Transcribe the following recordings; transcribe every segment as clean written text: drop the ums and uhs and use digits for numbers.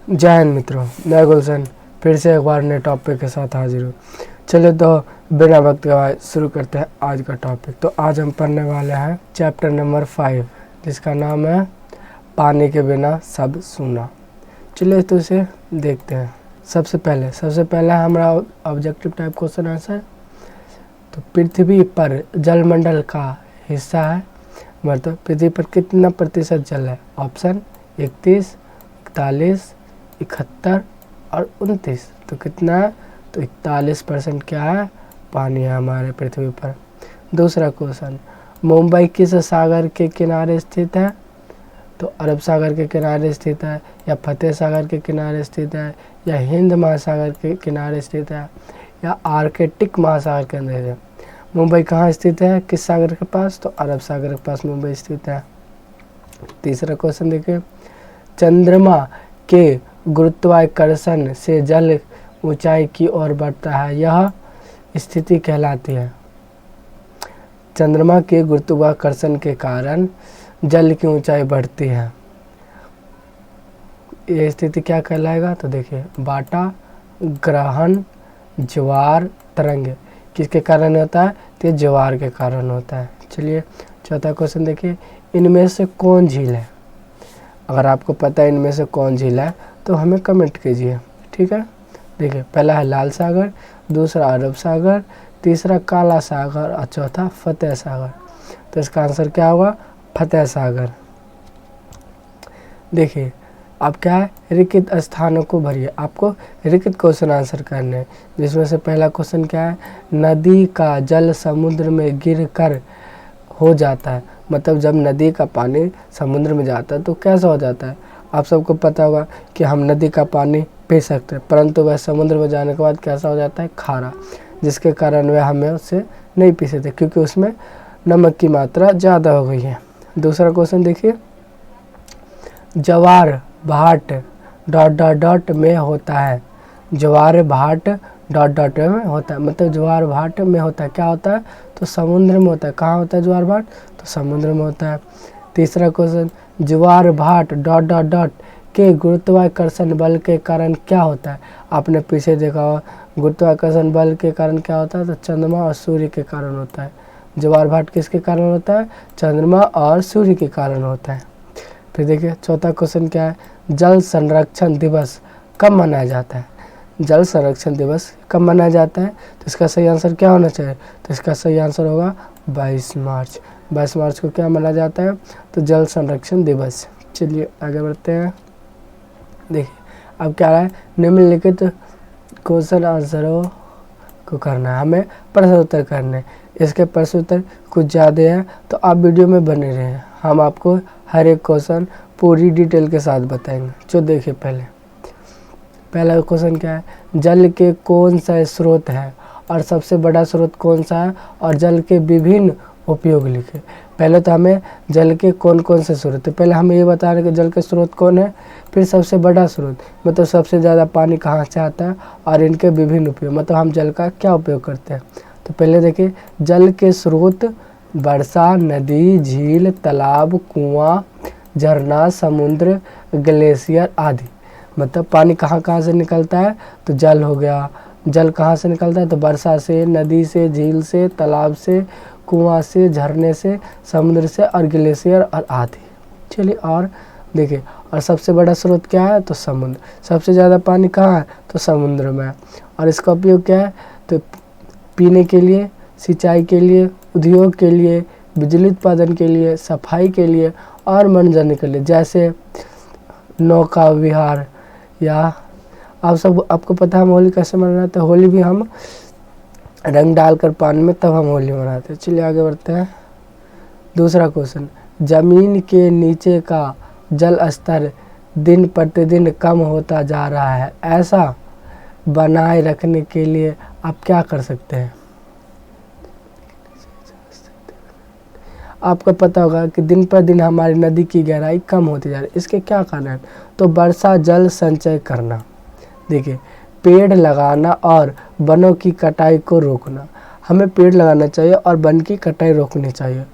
जय हिंद मित्रों, मैं गुलशन फिर से एक बार नए टॉपिक के साथ हाजिर हूँ। चलिए तो बिना वक्त गवाए शुरू करते हैं आज का टॉपिक। तो आज हम पढ़ने वाले हैं चैप्टर नंबर 5 जिसका नाम है पानी के बिना सब सूना। चलिए तो इसे देखते हैं। सबसे पहले हमारा ऑब्जेक्टिव टाइप क्वेश्चन आंसर। तो पृथ्वी पर जलमंडल का हिस्सा है, मतलब पृथ्वी पर कितना प्रतिशत जल है। ऑप्शन 31, 41, 71 और 29। तो कितना है? तो 41% क्या है? पानी है हमारे पृथ्वी पर। दूसरा क्वेश्चन, मुंबई किस सागर के किनारे स्थित है। तो अरब सागर के किनारे स्थित है, या फतेह सागर के किनारे स्थित है, या हिंद महासागर के किनारे स्थित है, या आर्कटिक महासागर के अंदर है। मुंबई कहाँ स्थित है, किस सागर के पास? तो अरब सागर के पास मुंबई स्थित है। तीसरा क्वेश्चन देखिए, चंद्रमा के गुरुत्वाकर्षण से जल ऊंचाई की ओर बढ़ता है, यह स्थिति कहलाती है। चंद्रमा के गुरुत्वाकर्षण के कारण जल की ऊंचाई बढ़ती है, यह स्थिति क्या कहलाएगा? तो देखिए, बाटा, ग्रहण, ज्वार, तरंग किसके कारण होता है? तो ज्वार के कारण होता है। चलिए चौथा क्वेश्चन देखिए, इनमें से कौन झील है। अगर आपको पता है इनमें से कौन झील है तो हमें कमेंट कीजिए, ठीक है। देखिए, पहला है लाल सागर, दूसरा अरब सागर, तीसरा काला सागर और चौथा फतेह सागर। तो इसका आंसर क्या होगा? फतेह सागर। देखिए, अब क्या है, रिक्त स्थानों को भरिए। आपको रिक्त क्वेश्चन आंसर करने हैं, जिसमें से पहला क्वेश्चन क्या है, नदी का जल समुद्र में गिर कर हो जाता है। मतलब जब नदी का पानी समुद्र में जाता है तो कैसा हो जाता है? आप सबको पता होगा कि हम नदी का पानी पी सकते हैं, परंतु वह समुद्र में जाने के बाद कैसा हो जाता है? खारा, जिसके कारण वह हमें उससे नहीं पी सकते क्योंकि उसमें नमक की मात्रा ज़्यादा हो गई है। दूसरा क्वेश्चन देखिए, ज्वार भाट ... में होता है। ज्वार भाट ... में होता है, मतलब ज्वार भाट में होता है, क्या होता है? तो समुद्र में होता है। कहाँ होता है ज्वार भाट? तो समुद्र में होता है। तीसरा क्वेश्चन, ज्वार भाट ... के गुरुत्वाकर्षण बल के कारण क्या होता है। आपने पीछे देखा होगा, गुरुत्वाकर्षण बल के कारण क्या होता है? तो चंद्रमा और सूर्य के कारण होता है। ज्वार भाट किसके कारण होता है? चंद्रमा और सूर्य के कारण होता है। फिर देखिए चौथा क्वेश्चन क्या है, जल संरक्षण दिवस कब मनाया जाता है। जल संरक्षण दिवस कब मनाया जाता है? तो इसका सही आंसर क्या होना चाहिए? तो इसका सही आंसर होगा 22 मार्च। 22 मार्च को क्या मनाया जाता है? तो जल संरक्षण दिवस। चलिए आगे बढ़ते हैं। देखिए, अब क्या रहा है, निम्नलिखित क्वेश्चन आंसरों को करना है, हमें प्रश्न उत्तर करने हैं। इसके प्रश्न उत्तर कुछ ज़्यादा हैं तो आप वीडियो में बने रहें, हम आपको हर एक क्वेश्चन पूरी डिटेल के साथ बताएंगे। जो देखिए, पहला क्वेश्चन क्या है, जल के कौन सा स्रोत है और सबसे बड़ा स्रोत कौन सा है, और जल के विभिन्न उपयोग लिखे। पहले तो हमें जल के कौन कौन से स्रोत है, पहले हमें ये बता रहे कि जल के स्रोत कौन है, फिर सबसे बड़ा स्रोत मतलब सबसे ज़्यादा पानी कहाँ से आता है, और इनके विभिन्न उपयोग मतलब हम जल का क्या उपयोग करते हैं। तो पहले देखिए, जल के स्रोत वर्षा, नदी, झील, तालाब, कुआं, झरना, समुद्र, ग्लेशियर आदि। मतलब पानी कहाँ कहाँ से निकलता है, तो जल हो गया। जल कहाँ से निकलता है, तो वर्षा से, नदी से, झील से, तालाब से, कुआं से, झरने से, समुद्र से और ग्लेशियर और आदि। चलिए और देखिए, और सबसे बड़ा स्रोत क्या है, तो समुद्र। सबसे ज़्यादा पानी कहाँ है, तो समुद्र में है। और इसका उपयोग क्या है, तो पीने के लिए, सिंचाई के लिए, उद्योग के लिए, बिजली उत्पादन के लिए, सफाई के लिए और मनोरंजन के लिए, जैसे नौका विहार। या आपको पता है हम होली कैसे मनाते हैं। होली भी हम रंग डालकर पानी में, तब हम होली मनाते हैं। चलिए आगे बढ़ते हैं। दूसरा क्वेश्चन, जमीन के नीचे का जल स्तर दिन प्रतिदिन कम होता जा रहा है, ऐसा बनाए रखने के लिए आप क्या कर सकते हैं। आपको पता होगा कि दिन पर दिन हमारी नदी की गहराई कम होती जा रही है, इसके क्या कारण है, तो वर्षा जल संचय करना। देखिए, पेड़ लगाना और वनों की कटाई को रोकना। हमें पेड़ लगाना चाहिए और वन की कटाई रोकनी चाहिए।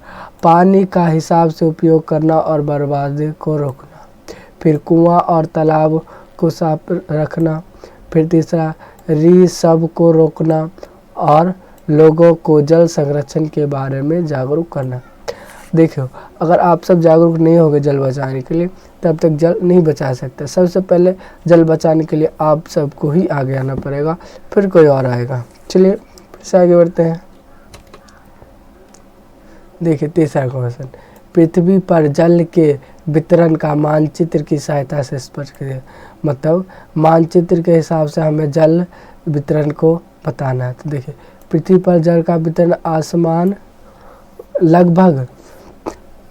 पानी का हिसाब से उपयोग करना और बर्बादी को रोकना। फिर कुआं और तालाब को साफ रखना। फिर तीसरा सब को रोकना और लोगों को जल संरक्षण के बारे में जागरूक करना। देखियो, अगर आप सब जागरूक नहीं होंगे जल बचाने के लिए तब तक जल नहीं बचा सकते। सबसे पहले जल बचाने के लिए आप सबको ही आगे आना पड़ेगा, फिर कोई और आएगा। चलिए फिर से आगे बढ़ते हैं। देखिए तीसरा क्वेश्चन, पृथ्वी पर जल के वितरण का मानचित्र की सहायता से स्पष्ट करिए। मतलब मानचित्र के हिसाब से हमें जल वितरण को बताना है। तो देखिए, पृथ्वी पर जल का वितरण आसमान लगभग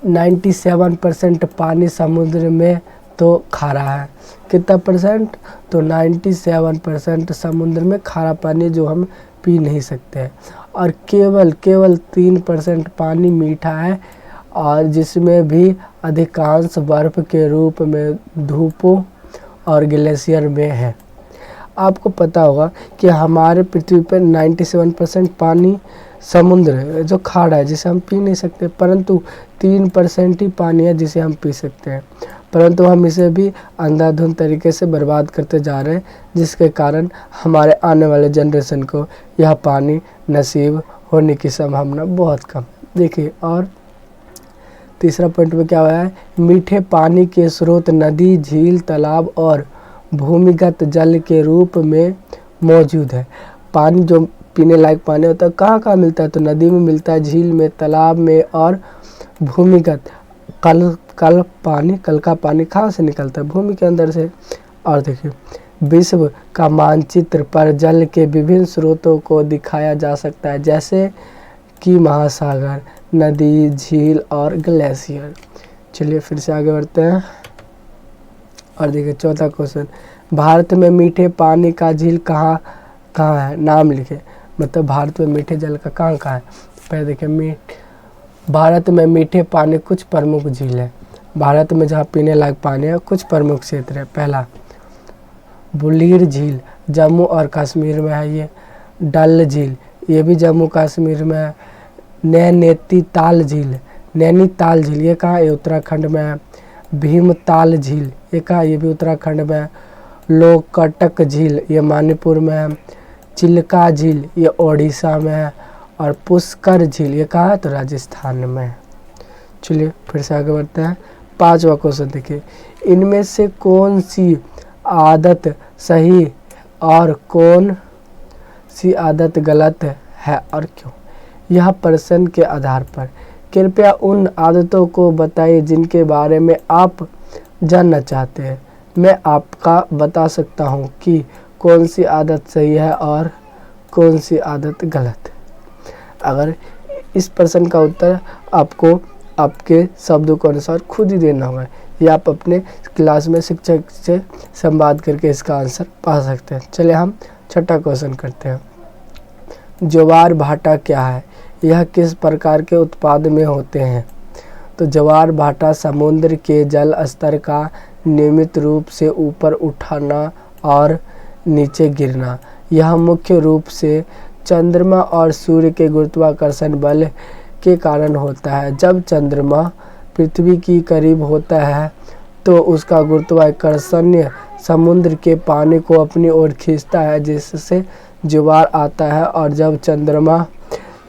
97% पानी समुद्र में तो खारा है। कितना परसेंट? तो 97% समुद्र में खारा पानी जो हम पी नहीं सकते हैं, और केवल 3% पानी मीठा है, और जिसमें भी अधिकांश बर्फ के रूप में धूपों और ग्लेशियर में है। आपको पता होगा कि हमारे पृथ्वी पर 97% पानी समुद्र जो खारा है जिसे हम पी नहीं सकते, परंतु 3% ही पानी है जिसे हम पी सकते हैं। परंतु हम इसे भी अंधाधुंध तरीके से बर्बाद करते जा रहे हैं, जिसके कारण हमारे आने वाले जनरेशन को यह पानी नसीब होने की संभावना बहुत कम। देखिए, और तीसरा पॉइंट में क्या हुआ है, मीठे पानी के स्रोत नदी, झील, तालाब और भूमिगत जल के रूप में मौजूद है। पानी जो पीने लायक पानी होता है कहाँ कहाँ मिलता है? तो नदी में मिलता है, झील में, तालाब में, और भूमिगत कल का पानी कहाँ से निकलता है? भूमि के अंदर से। और देखिए, विश्व का मानचित्र पर जल के विभिन्न स्रोतों को दिखाया जा सकता है, जैसे कि महासागर, नदी, झील और ग्लेशियर। चलिए फिर से आगे बढ़ते हैं। और देखिए चौथा क्वेश्चन, भारत में मीठे पानी का झील कहाँ है? नाम लिखे। मतलब भारत में मीठे जल का कहाँ है? पहले देखिए, भारत में मीठे पानी कुछ प्रमुख झील है। भारत में जहाँ पीने लायक पानी है कुछ प्रमुख क्षेत्र है। पहला बुलीर झील, जम्मू और कश्मीर में है ये। डल झील, ये भी जम्मू कश्मीर में है। नैनीताल झील, ये कहाँ? ये उत्तराखंड में है। भीमताल झील, ये कहाँ? ये भी उत्तराखंड में है। लोकटक झील, ये मणिपुर में है। चिल्का झील, ये ओडिशा में है। और पुष्कर झील, ये कहाँ है? तो राजस्थान में है। चलिए फिर से आगे बढ़ते हैं। पांचवा क्वेश्चन देखिए, इनमें से कौन सी आदत सही और कौन सी आदत गलत है और क्यों? यह प्रश्न के आधार पर कृपया उन आदतों को बताइए जिनके बारे में आप जानना चाहते हैं। मैं आपका बता सकता हूँ कि कौन सी आदत सही है और कौन सी आदत गलत है। अगर इस प्रश्न का उत्तर आपको आपके शब्दों के अनुसार खुद ही देना होगा, या आप अपने क्लास में शिक्षक से संवाद करके इसका आंसर पा सकते हैं। चलिए हम छठा क्वेश्चन करते हैं। ज्वार भाटा क्या है? यह किस प्रकार के उत्पाद में होते हैं? तो ज्वार भाटा समुद्र के जल स्तर का नियमित रूप से ऊपर उठाना और नीचे गिरना। यह मुख्य रूप से चंद्रमा और सूर्य के गुरुत्वाकर्षण बल के कारण होता है। जब चंद्रमा पृथ्वी के करीब होता है तो उसका गुरुत्वाकर्षण समुद्र के पानी को अपनी ओर खींचता है, जिससे ज्वार आता है, और जब चंद्रमा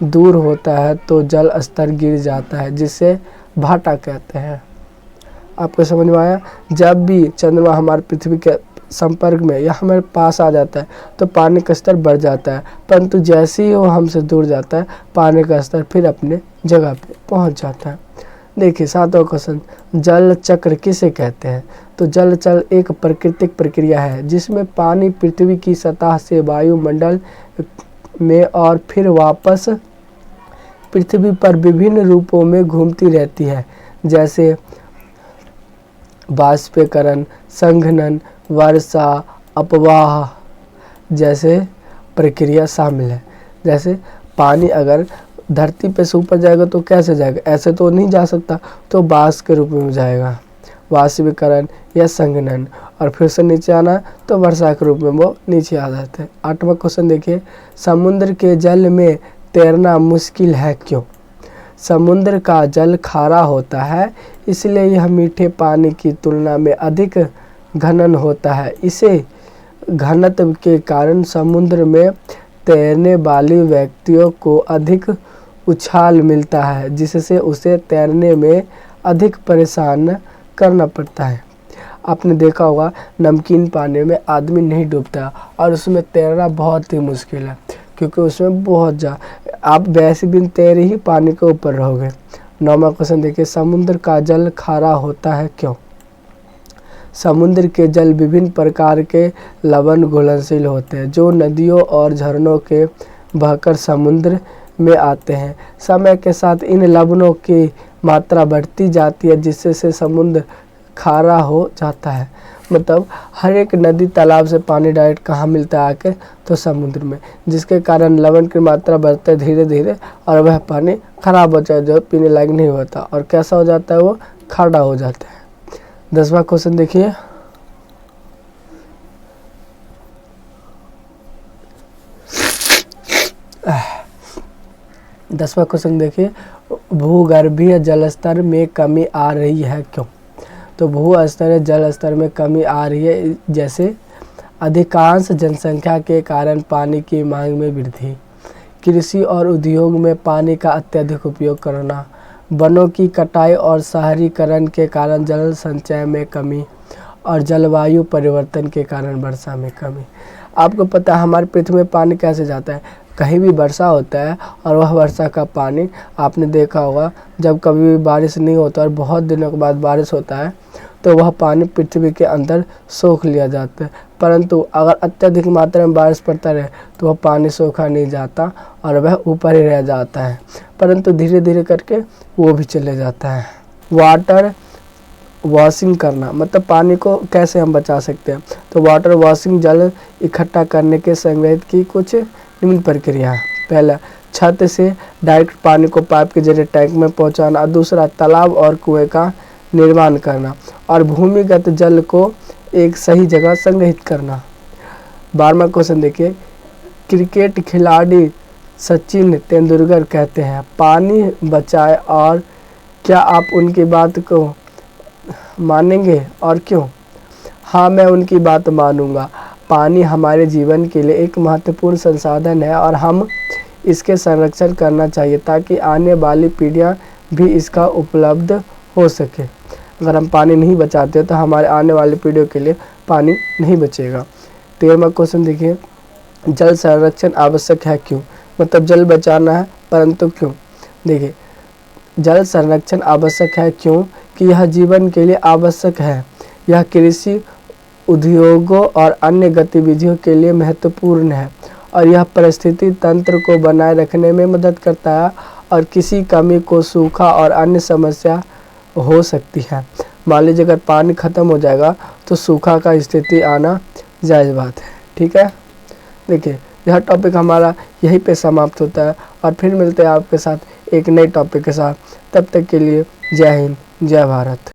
दूर होता है तो जल स्तर गिर जाता है, जिसे भाटा कहते हैं। आपको समझ में आया? जब भी चंद्रमा हमारे पृथ्वी के संपर्क में या हमारे पास आ जाता है तो पानी का स्तर बढ़ जाता है, परंतु जैसे ही वो हमसे दूर जाता है पानी का स्तर फिर अपने जगह पे पहुंच जाता है। देखिए सातवां क्वेश्चन, जल चक्र किसे कहते हैं? तो जल चक्र एक प्राकृतिक प्रक्रिया है जिसमें पानी पृथ्वी की सतह से वायुमंडल में और फिर वापस पृथ्वी पर विभिन्न रूपों में घूमती रहती है, जैसे बाष्पीकरण, संघनन, वर्षा, अपवाह जैसे प्रक्रिया शामिल है। जैसे पानी अगर धरती पे से ऊपर जाएगा तो कैसे जाएगा? ऐसे तो नहीं जा सकता, तो बाष्प के रूप में जाएगा, वाष्पीकरण या संघनन, और फिर से नीचे आना तो वर्षा के रूप में वो नीचे आ जाते हैं। आठवां क्वेश्चन देखिए, समुद्र के जल में तैरना मुश्किल है क्यों? समुद्र का जल खारा होता है, इसलिए यह मीठे पानी की तुलना में अधिक घनन होता है। इसे घनत्व के कारण समुद्र में तैरने वाले व्यक्तियों को अधिक उछाल मिलता है, जिससे उसे तैरने में अधिक परेशान करना पड़ता है। आपने देखा होगा नमकीन पानी में आदमी नहीं डूबता और उसमें तैरना बहुत ही मुश्किल है, क्योंकि उसमें बहुत आप वैसे भी तैर ही पानी के ऊपर रहोगे। 9वां क्वेश्चन देखिए, समुद्र का जल खारा होता है क्यों? समुद्र के जल विभिन्न प्रकार के लवण घुलनशील होते हैं, जो नदियों और झरनों के बहकर समुद्र में आते हैं। समय के साथ इन लवणों की मात्रा बढ़ती जाती है, जिससे समुद्र खारा हो जाता है। मतलब हर एक नदी तालाब से पानी डायरेक्ट कहाँ मिलता है आके, तो समुद्र में, जिसके कारण लवण की मात्रा बढ़ते है धीरे धीरे और वह पानी खराब हो जाए, जो पीने लायक नहीं होता और कैसा हो जाता है, वो खारा हो जाता है। 10वां क्वेश्चन देखिए, भूगर्भीय जलस्तर में कमी आ रही है क्यों? तो भूस्तरीय जल स्तर में कमी आ रही है, जैसे अधिकांश जनसंख्या के कारण पानी की मांग में वृद्धि, कृषि और उद्योग में पानी का अत्यधिक उपयोग करना, वनों की कटाई और शहरीकरण के कारण जल संचय में कमी और जलवायु परिवर्तन के कारण वर्षा में कमी। आपको पता है हमारी पृथ्वी में पानी कैसे जाता है? कहीं भी वर्षा होता है और वह वर्षा का पानी आपने देखा होगा, जब कभी भी बारिश नहीं होता और बहुत दिनों के बाद बारिश होता है तो वह पानी पृथ्वी के अंदर सोख लिया जाता है। परंतु अगर अत्यधिक मात्रा में बारिश पड़ता रहे तो वह पानी सोखा नहीं जाता और वह ऊपर ही रह जाता है, परंतु धीरे धीरे करके वो भी चले जाता है। वाटर वॉशिंग करना, मतलब पानी को कैसे हम बचा सकते हैं? तो वाटर वॉशिंग जल इकट्ठा करने के संग्रहित की कुछ निम्न प्रक्रिया है। पहला, छत से डायरेक्ट पानी को पाइप के जरिए टैंक में पहुंचाना। दूसरा, तालाब और कुएं का निर्माण करना। और भूमिगत जल को एक सही जगह संग्रहित करना। 12वां क्वेश्चन देखिए, क्रिकेट खिलाड़ी सचिन तेंदुलकर कहते हैं पानी बचाए, और क्या आप उनकी बात को मानेंगे और क्यों? हाँ, मैं उनकी बात मानूंगा। पानी हमारे जीवन के लिए एक महत्वपूर्ण संसाधन है और हम इसके संरक्षण करना चाहिए ताकि आने वाली पीढ़ियां भी इसका उपलब्ध हो सके। अगर हम पानी नहीं बचाते तो हमारे आने वाली पीढ़ियों के लिए पानी नहीं बचेगा। 13वां क्वेश्चन देखिए, जल संरक्षण आवश्यक है क्यों? मतलब जल बचाना है, परंतु क्यों? देखिए, जल संरक्षण आवश्यक है क्यों कि यह जीवन के लिए आवश्यक है। यह कृषि, उद्योगों और अन्य गतिविधियों के लिए महत्वपूर्ण है और यह परिस्थिति तंत्र को बनाए रखने में मदद करता है और किसी कमी को सूखा और अन्य समस्या हो सकती है। मान लीजिए अगर पानी ख़त्म हो जाएगा तो सूखा का स्थिति आना जायज़ बात है। ठीक है, देखिए यह टॉपिक हमारा यहीं पे समाप्त होता है और फिर मिलते हैं आपके साथ एक नए टॉपिक के साथ। तब तक के लिए जय हिंद, जय भारत।